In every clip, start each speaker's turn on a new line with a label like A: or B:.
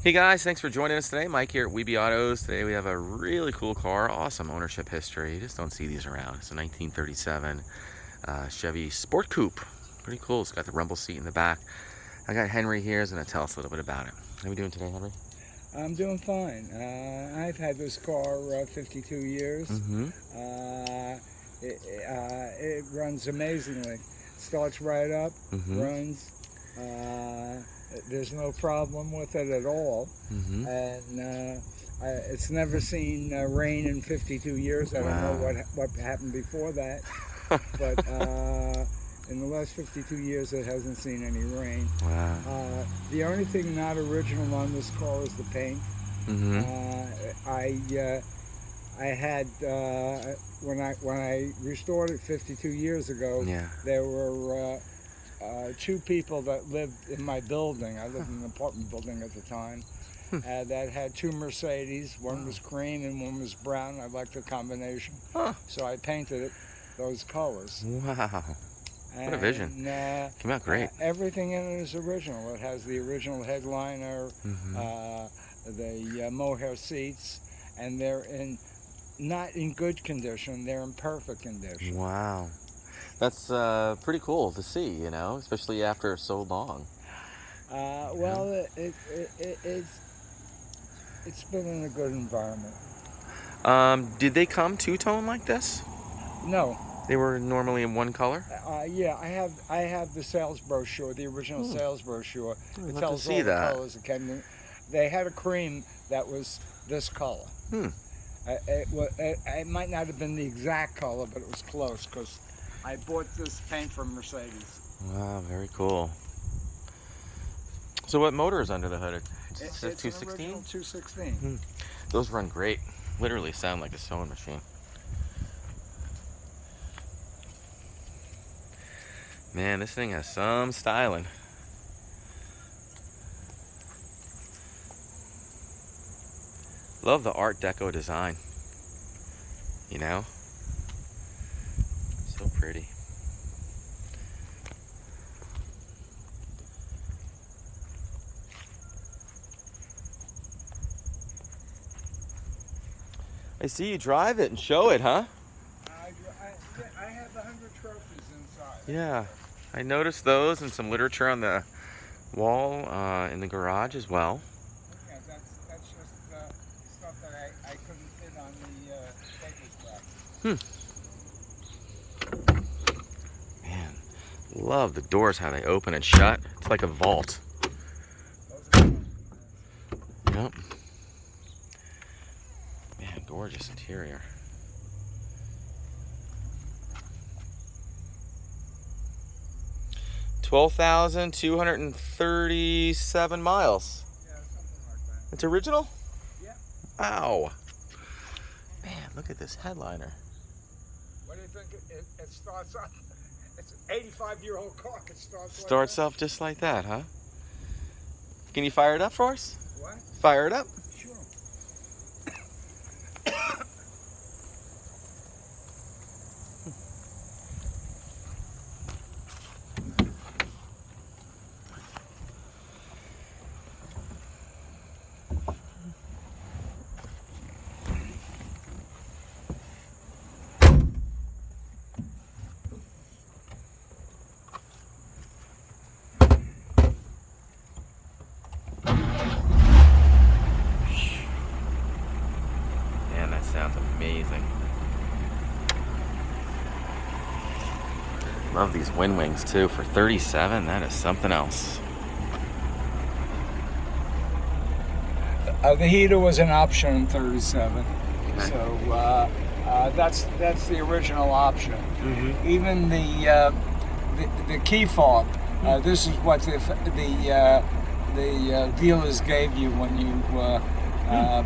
A: Hey guys, thanks for joining us today. Mike here at Weeby Autos. Today we have a really cool car, awesome ownership history. You just don't see these around. It's a 1937 Chevy Sport Coupe. Pretty cool. It's got the rumble seat in the back. I got Henry here. He's going to tell us a little bit about it. How are we doing today, Henry?
B: I'm doing fine. I've had this car 52 years. It runs amazingly. Starts right up, runs. There's no problem with it at all. And it's never seen rain in 52 years. I don't know what happened before that. But in the last 52 years, it hasn't seen any rain.
A: Wow.
B: The only thing not original on this car is the paint. I had when I restored it 52 years ago. There were two people that lived in my building. I lived in an apartment building at the time. That had two Mercedes. One was cream and one was brown. I liked the combination. So I painted it those colors.
A: Wow. What a vision. Came out great.
B: Everything in it is original. It has the original headliner, the Mohair seats, and they're not in good condition. They're in perfect condition.
A: Wow. That's pretty cool to see, you know, especially after so long.
B: Well, it's been in a good environment.
A: Did they come two-tone like this?
B: No.
A: They were normally in one color?
B: Yeah, I have the sales brochure, the original sales brochure. It tells all the colors it came in. They had a cream that was this color. It might not have been the exact color, but it was close because I bought this paint from Mercedes.
A: Wow, very cool. So what motor is under the hood?
B: It's
A: 216?
B: 216.
A: Those run great. Literally sound like a sewing machine. Man, this thing has some styling. Love the Art Deco design. You know? So pretty. I see you drive it and show it, huh?
B: I have 100 trophies inside.
A: Yeah, I noticed those and some literature on the wall in the garage as well.
B: Yeah, that's just stuff that I couldn't fit on the paper scrap.
A: Man, love the doors, how they open and shut. It's like a vault. Yep. Man, gorgeous interior. $12,237 miles.
B: Yeah, something like that.
A: It's original?
B: Yeah.
A: Wow. Man, look at this headliner.
B: What do you think it starts up? It's an 85-year-old car. It
A: Starts
B: like
A: off just like that, huh? Can you fire it up for us?
B: What?
A: Fire it up?
B: Sure.
A: Man, that sounds amazing. Love these wind wings too. For 37, that is something else.
B: The heater was an option in 37, so that's the original option. Even the key fob. This is what the dealers gave you when you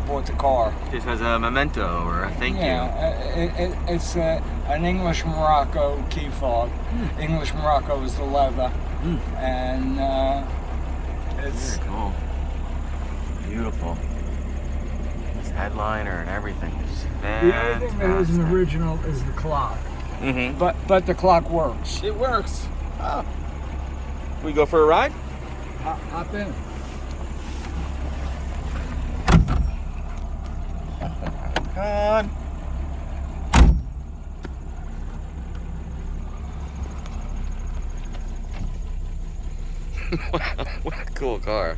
B: bought the car.
A: This has a memento or a thank you.
B: It's an English Morocco key fob. English Morocco is the leather, and it's
A: very cool. Beautiful. This headliner and everything is fantastic.
B: The only thing that isn't original is the clock. But the clock works.
A: It works. Oh. We go for a ride?
B: Hop in.
A: on. Wow, what a cool car.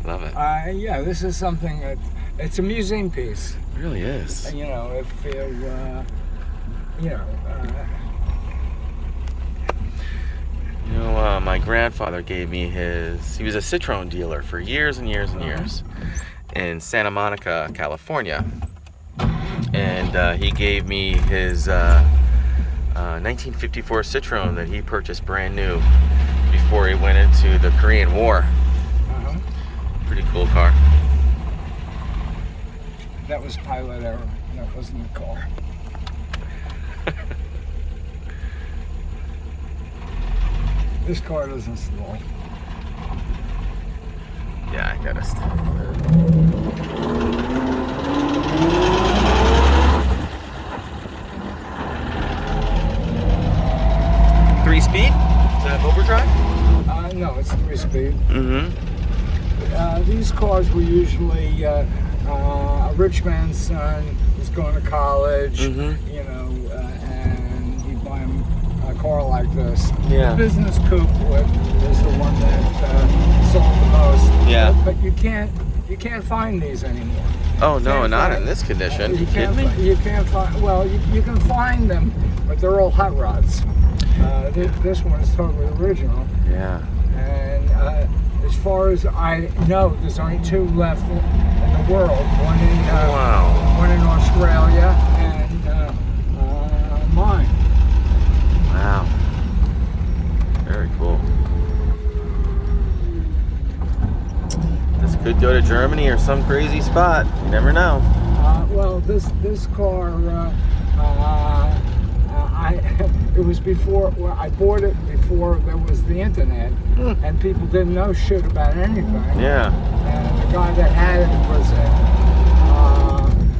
A: Love it.
B: Yeah, this is something that, it's a museum piece.
A: It really is.
B: You know, if
A: my grandfather gave me he was a Citroen dealer for years and years and years in Santa Monica, California. And he gave me his 1954 Citroen that he purchased brand new before he went into the Korean War. Pretty cool car.
B: That was pilot error. That wasn't the car. This car doesn't stall.
A: Yeah, I gotta stop. 3-speed? Is that overdrive?
B: No, it's 3-speed.
A: Mm-hmm.
B: These cars were usually a rich man's son who's going to college, you know, and he'd buy him a car like this.
A: Yeah.
B: The business coupe is the one that sold the most.
A: Yeah.
B: But you can't find these anymore.
A: Oh no, not in this condition.
B: You can't find. Well, you can find them, but they're all hot rods. This one is totally original.
A: Yeah.
B: And as far as I know, there's only 2 left in the world. One in Australia and mine.
A: Wow. Very cool. This could go to Germany or some crazy spot. You never know.
B: Well, this car, it was before. Well, I bought it before there was the internet, and people didn't know shit about anything.
A: Yeah.
B: And the guy that had it was in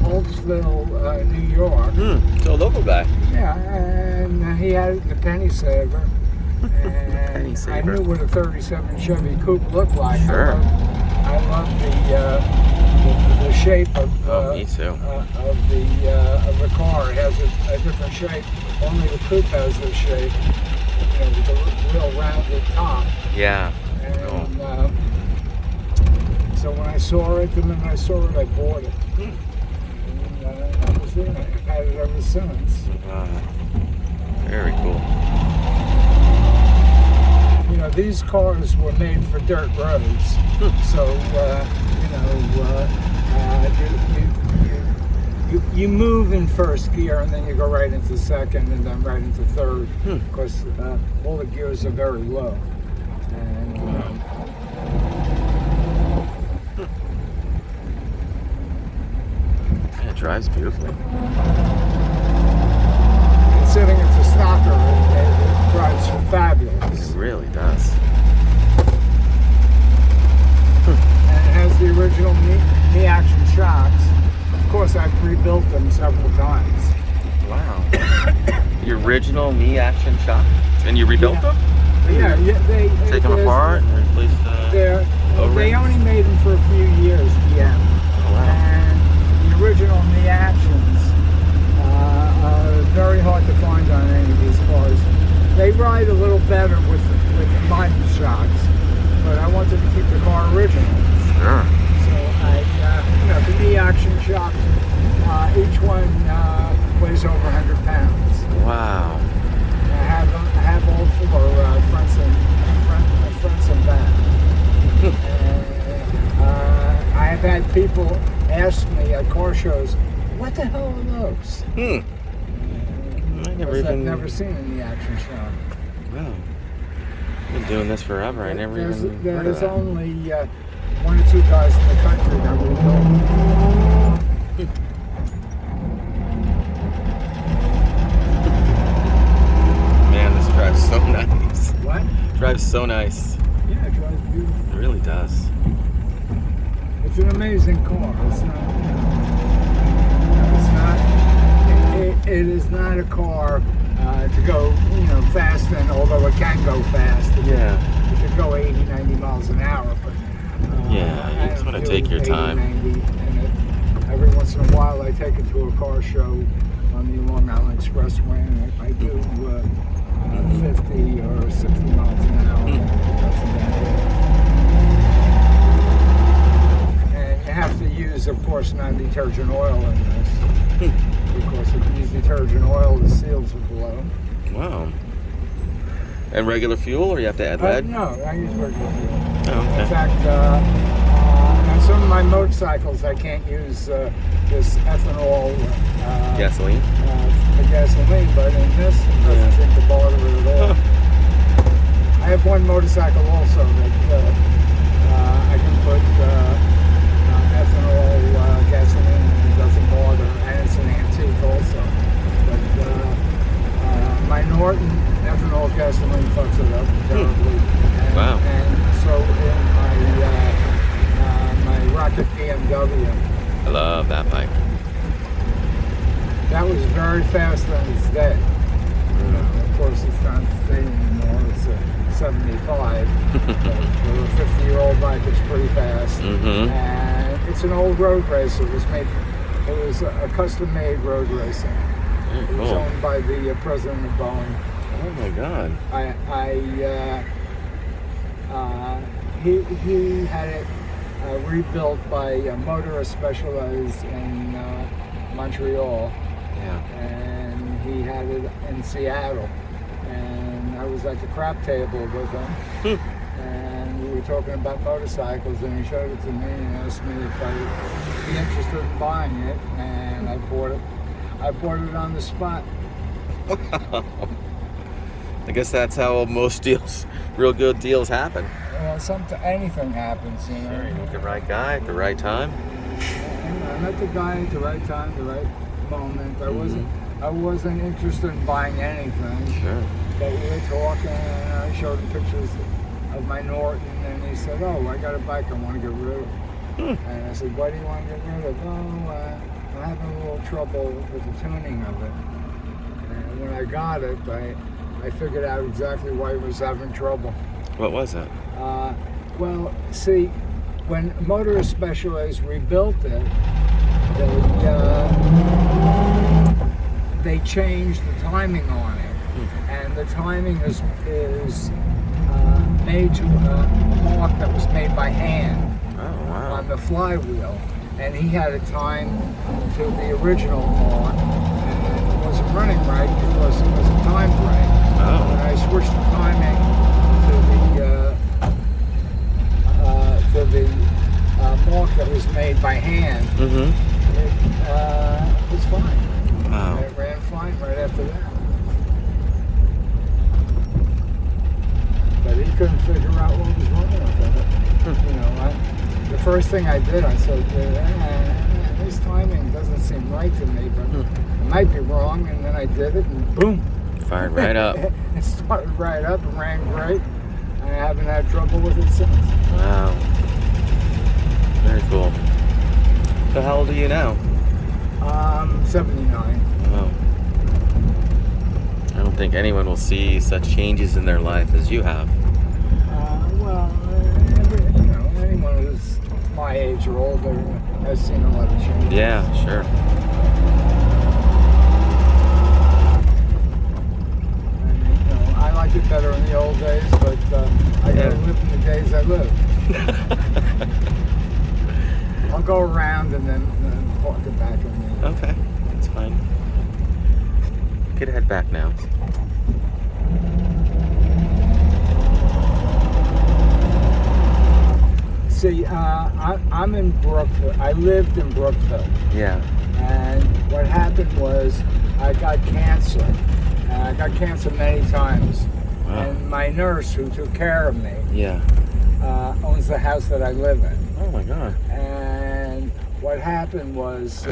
B: Holtzville, New York.
A: So a local guy.
B: Yeah, and he had it in the penny saver. And
A: Penny saver.
B: I knew what a 37 Chevy Coupe looked like.
A: Sure.
B: I love the shape of
A: me too.
B: Of the car. It has a different shape. Only the coupe has this shape, you know, with a real rounded top.
A: Yeah.
B: And so when I saw it, the minute I saw it, I bought it. And that was it. I've had it ever since.
A: Very cool.
B: You know, these cars were made for dirt roads. So, you move in first gear and then you go right into second and then right into third because all the gears are very low. And,
A: it drives beautifully.
B: Considering it's a stocker, it drives fabulous.
A: It really does.
B: And it has the original knee action shocks. Of course, I've rebuilt them several times.
A: Wow. The original knee action shock? And you rebuilt them?
B: Yeah, they
A: take them apart and replace the
B: they only made them for a few years, yeah.
A: Oh, wow.
B: And the original knee actions are very hard to find on any of these cars. They ride a little better with my shocks, but I wanted to keep the car original.
A: Sure.
B: The knee action shocks, each one weighs over 100 pounds.
A: Wow.
B: I have all 4 fronts and back. I have had people ask me at car shows, what the hell are those? I've never seen a knee action shock.
A: Wow. I've been doing this forever. I never even heard of that.
B: There's only 1 or 2 guys in the country that will go.
A: Man, this drives so nice.
B: What?
A: Drives so nice.
B: Yeah, it drives beautiful.
A: It really does.
B: It's an amazing car. It is not a car to go, fast in, although it can go fast. It could go 80, 90 miles an hour, but
A: yeah, you just want to take your time.
B: 90 in it. every once in a while I take it to a car show on the Long Island Expressway, and I do 50 or 60 miles an hour. That's about it. And you have to use, of course, non-detergent oil in this. Because if you use detergent oil, the seals will blow.
A: Wow. And regular fuel, or you have to add lead?
B: No, I use regular fuel.
A: Oh, okay.
B: In fact, on some of my motorcycles, I can't use this ethanol
A: gasoline.
B: Gasoline, but in this, it doesn't seem to bother it at all. I have one motorcycle also that I can put ethanol gasoline, and it doesn't bother, and it's an antique also. But my Norton ethanol gasoline fucks it up terribly.
A: Wow.
B: And so in my Rocket BMW.
A: I love that bike.
B: That was very fast on its day. Of course, it's not its day anymore. It's a 75. But for a 50-year-old bike, it's pretty fast. And it's an old road racer. It was a custom-made road racing. It was owned by the president of Boeing.
A: Oh my God!
B: He had it rebuilt by Motorist Specialized in Montreal.
A: Yeah.
B: And he had it in Seattle. And I was at the crap table with him. And we were talking about motorcycles, and he showed it to me and asked me if I would be interested in buying it. And I bought it. I bought it on the spot.
A: I guess that's how most deals, real good deals happen.
B: Well, anything happens, you know.
A: Sure, you meet the right guy at the right time.
B: I met the guy at the right time, the right moment. I wasn't interested in buying anything.
A: Sure.
B: But we were talking, and I showed him pictures of my Norton, and he said, "Oh, I got a bike I want to get rid of." And I said, "What do you want to get rid of?" "Oh, I'm having a little trouble with the tuning of it." And when I got it, I figured out exactly why he was having trouble.
A: What was it?
B: Well, see, when Motorist Specialized rebuilt it, they changed the timing on it, and the timing is made to a mark that was made by hand on the flywheel, and he had it timed to the original mark, and it wasn't running right because it wasn't timed right. When I switched the timing to the mark that was made by hand, it was fine.
A: Wow.
B: It ran fine right after that. But he couldn't figure out what was wrong with it. You know, the first thing I did, I said, this timing doesn't seem right to me, but it might be wrong. And then I did it, and boom.
A: Fired right up.
B: It started right up and ran great. I haven't had trouble with it since.
A: Wow. Very cool. So how old are you now?
B: 79.
A: Wow. I don't think anyone will see such changes in their life as you have.
B: Anyone who's my age or older has seen a lot of change.
A: Yeah, sure.
B: I liked it better in the old days, but I gotta live in the days I live. I'll go around and then park it back in the...
A: Okay, that's fine. Could head back now.
B: See, I'm in Brookfield. I lived in Brookfield.
A: Yeah.
B: And what happened was I got cancer. I got cancer many times.
A: Wow.
B: And my nurse who took care of me owns the house that I live in.
A: Oh my God.
B: And what happened was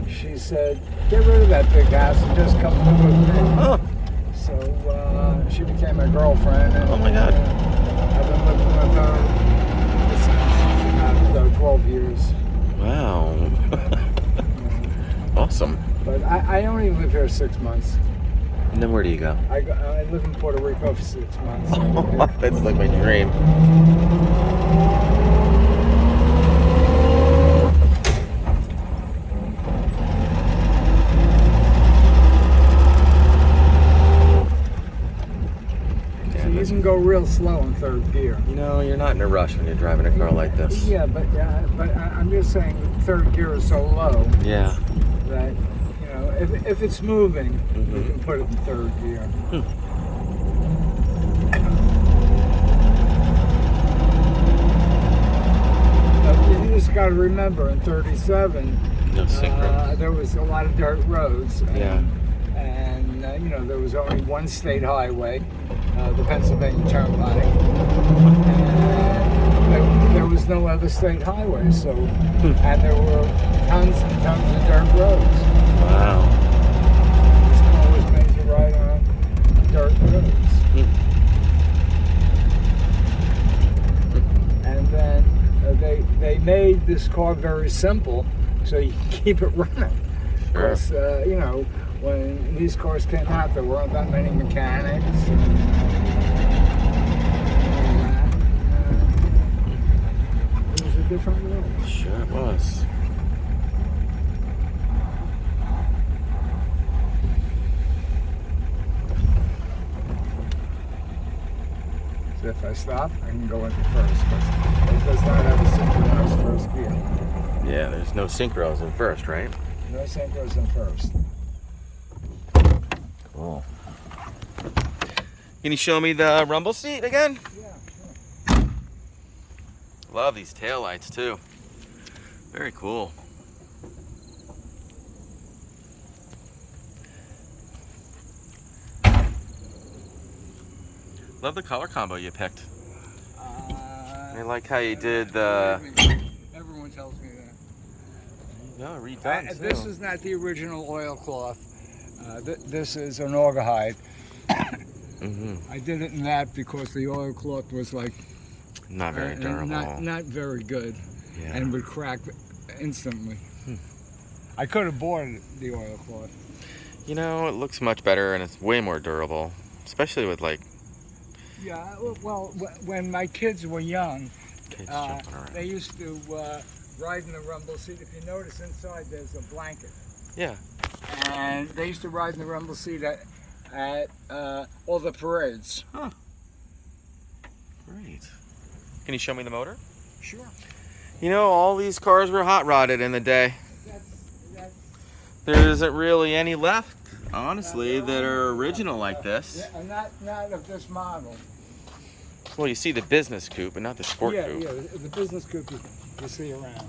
B: she said, "Get rid of that big house and just come live with me."
A: Oh.
B: So she became my girlfriend. And,
A: oh my God.
B: I've been living with her since about 12 years.
A: Wow. Awesome.
B: But I only live here 6 months.
A: And then where do you go?
B: I live in Puerto Rico for 6 months.
A: That's like my dream.
B: real slow in third gear.
A: You know, you're not in a rush when you're driving a car like this.
B: Yeah, but I'm just saying third gear is so low.
A: Yeah.
B: That, you know, if it's moving, you can put it in third gear. You just got to remember, in 37,
A: no synchro.
B: There was a lot of dirt roads.
A: And,
B: you know, there was only one state highway, the Pennsylvania Turnpike. And there was no other state highway, so, and there were tons and tons of dirt roads.
A: Wow.
B: This car was made to ride on dirt roads. And then they made this car very simple so you can keep it running. Because, you know, when these cars came out, there weren't that many mechanics. And it was a different world.
A: Sure it was.
B: So if I stop, I can go into first, because it does not have a synchronized first gear.
A: Yeah, there's no synchros in first, right?
B: No synchros in first.
A: Cool. Can you show me the rumble seat again?
B: Yeah, sure.
A: Love these taillights too. Very cool. Love the color combo you picked. I like how you did the...
B: Everyone tells me that.
A: No, redone too.
B: This is not the original oilcloth. This is an auger. I did it in that because the oilcloth was like...
A: Not very durable.
B: Not very good.
A: Yeah.
B: And would crack instantly. I could have bought the oilcloth.
A: You know, it looks much better and it's way more durable. Especially with like...
B: Yeah, well, when my kids were young, they used to ride in the rumble seat. If you notice inside, there's a blanket.
A: Yeah.
B: And they used to ride in the rumble seat at all the parades.
A: Huh. Great. Can you show me the motor?
B: Sure.
A: You know, all these cars were hot rodded in the day. There isn't really any left, honestly, that are original like this.
B: Yeah, not of this model.
A: Well, you see the business coupe, but not the sport coupe.
B: Yeah, the business coupe you see around.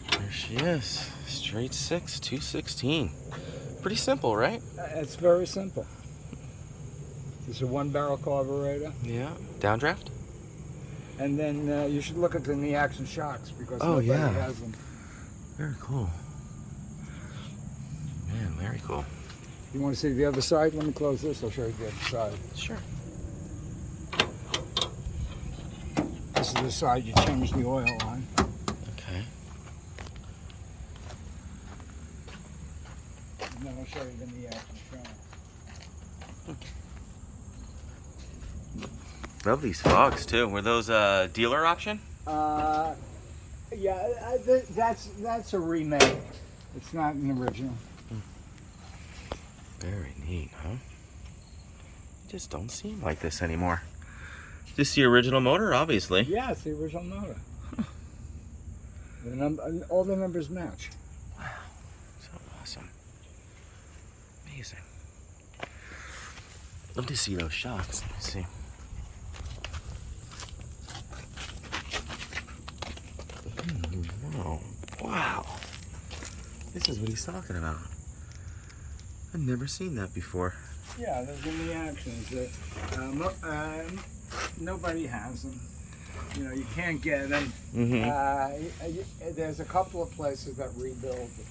A: There she is. Straight 6, 216. Pretty simple, right?
B: It's very simple. It's a one-barrel carburetor.
A: Yeah. Downdraft?
B: And then you should look at the knee action shocks because nobody has them.
A: Very cool. Man, very cool.
B: You want to see the other side? Let me close this. I'll show you the other side.
A: Sure.
B: This is the side you change the oil on.
A: Okay.
B: And then I'll show you the knee action shock.
A: Love these fogs too. Were those a dealer option?
B: Yeah, that's a remake. It's not an original.
A: Very neat, huh? Just don't seem like this anymore. Just the original motor, obviously.
B: Yeah, it's the original motor. Huh. All the numbers match.
A: Wow, so awesome. Amazing. Love to see those shocks. Let me see. Whoa. Wow. This is what he's talking about. I've never seen that before.
B: Yeah, there's in the actions that nobody has them. You know, you can't get them. There's a couple of places that rebuild it.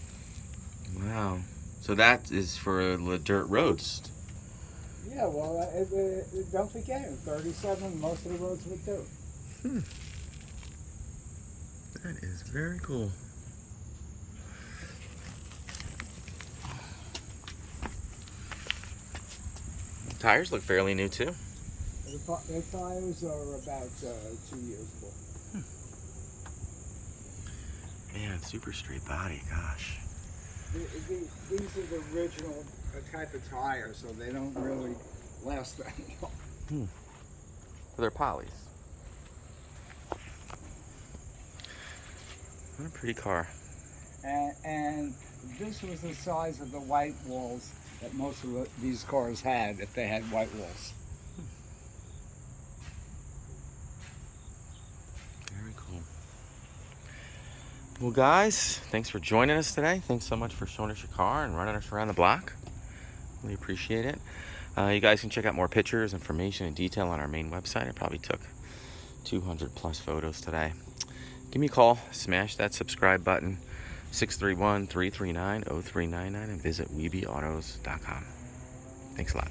A: Wow. So that is for the dirt roads.
B: Yeah, well, don't forget, in 37, most of the roads were dirt.
A: That is very cool. Tires look fairly new too.
B: The tires are about 2 years old.
A: Man, super straight body, gosh.
B: These are the original type of tire, so they don't really last that long.
A: They're polys. What a pretty car.
B: And this was the size of the white walls that most of these cars had, if they had white walls.
A: Very cool. Well, guys, thanks for joining us today. Thanks so much for showing us your car and running us around the block. Really appreciate it. You guys can check out more pictures, information, and detail on our main website. I probably took 200 plus photos today. Give me a call, smash that subscribe button, 631-339-0399, and visit weebieautos.com. Thanks a lot.